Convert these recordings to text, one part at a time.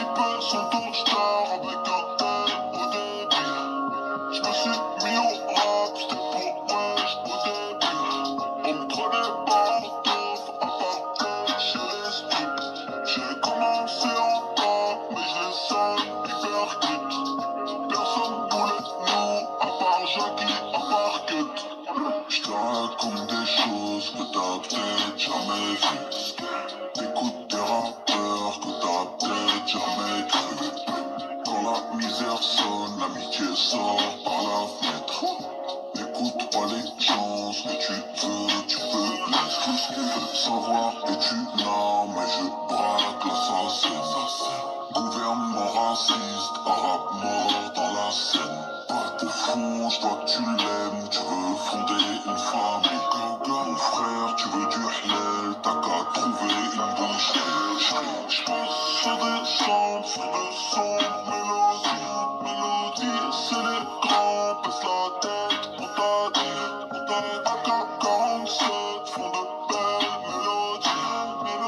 petit peu son tour star avec un tel au début. Je me suis mis au rap, c'était pour wesh au début. On me prenait pas en teuf, à part que chez les stups. J'ai commencé en bas, mais je les sonne hyper vite. Personne voulait de nous, à part Jackie, à part Cut. Je te raconte des choses que t'as peut-être jamais vues. T'écoutes des rappeurs que t'as peut-être jamais cru. Quand la misère sonne, l'amitié sort par la fenêtre. N'écoute pas les gens, ce que tu veux, tu peux l'être. Le savoir est une arme et je braque l'assassin. Gouvernement raciste, arabe mort dans la Seine. Au fond, je vois que tu l'aimes, tu veux fonder une famille. Mon frère, tu veux du halal, t'as qu'à trouver une boucherie. Je pense sur des chants, sur de sombres mélodies, c'est les grands, baisse la tête, on t'a dit, AK-47 font de belles mélodies.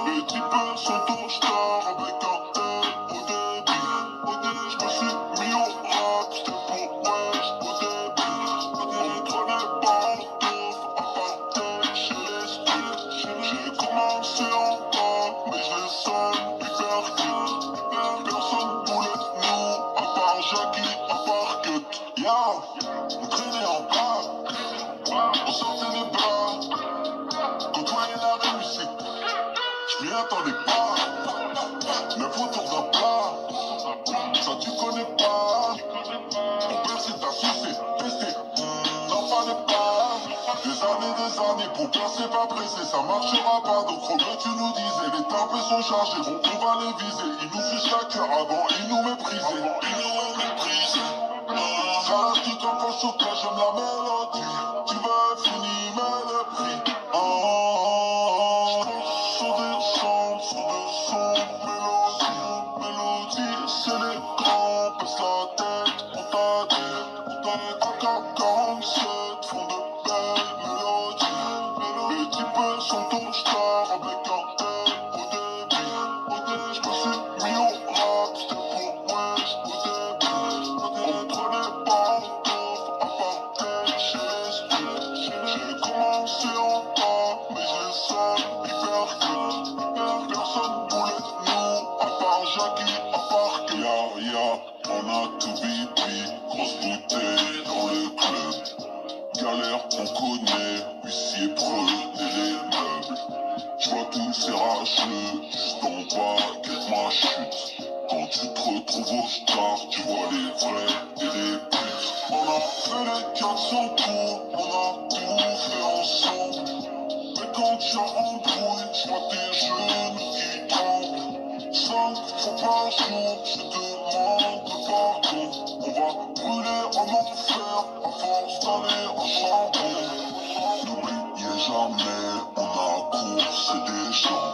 Les types sont au star avec un tel au début. Je me suis mis au rap, c'était pour wesh au début. On me prenait pas en teuf, à part tête chez les stups. J'ai commencé en bas, mais je les sonne hyper vite. Personne voulait de nous, à part Jackie, à part Cut. Yo, on traînait en bas, on sortait des bras, côtoyait la réussite. Je m'y attendais pas, 9 autour d'un plat, ça tu connais pas. Mon père c'est ta sucé, testé, n'en fallait pas. Des années pour percer, pas pressé, ça marchera pas. Donc Robert tu nous disais, les tapés sont chargés, bon on va les viser. Ils nous fichent la cœur avant, ils nous méprisaient. Ça lâche tout en face sur toi, j'aime la mélodie. Tu veux finir, mais le prix. Sur des chants, sur de sombres mélodies, c'est les grands, baisse la tête, on t'a dit, AK-47 font de belles mélodies. Les types sont au star avec un tel au début. Je me suis mis au rap, c'était pour wesh au début. On me prenait pas en teuf, à part tête chez les stups. J'ai commencé en bas, mais je les sonne hyper vite. Personne voulait de nous, à part Jackie, à part Cut. On a tout bibi, grosse bouteille dans le club. Galère, on connaît, huissier, prenez les meubles. J'vois tous ces rageux, juste en bas, guette ma chute. Quand tu te retrouves au stars, tu vois les vrais et les putes. On a fait les 400 tours, on a tout fait ensemble. Mais quand tu as embrouille, j'vois tes genoux qui tremblent. 5 fois par jour, je te demande pardon. On va brûler en enfer, à force d'aller en charbon. N'oubliez jamais, on a coursé des gens.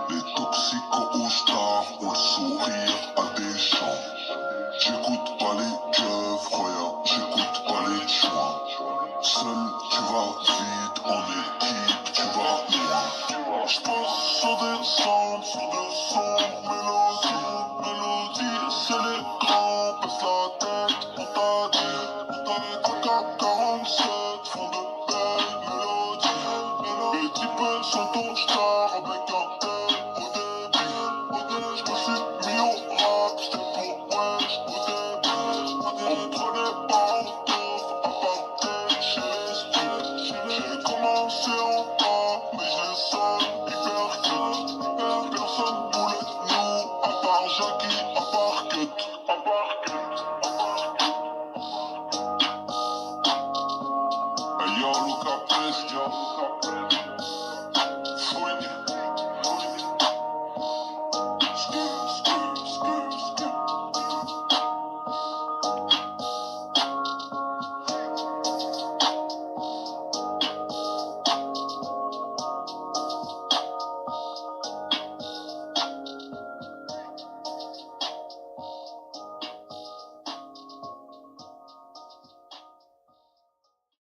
Les toxicos au star ont le sourire à des champs. J'écoute pas les keufs, regarde, j'écoute pas les joints. Seul tu vas vite, en équipe tu vas loin. J'pense sur des chants, sur de sombres mélodies, c'est les grands, baisse la tête, on t'a dit, AK-47 font de belles mélodies. Les types sont au star avec un tel au début. Je me suis mis au rap, c'était pour wesh au début. On me prenait pas en teuf, à part tête chez les stups. J'ai commencé en bas, mais je les sonne hyper vite. Personne voulait de nous, à part Jackie, à part Cut.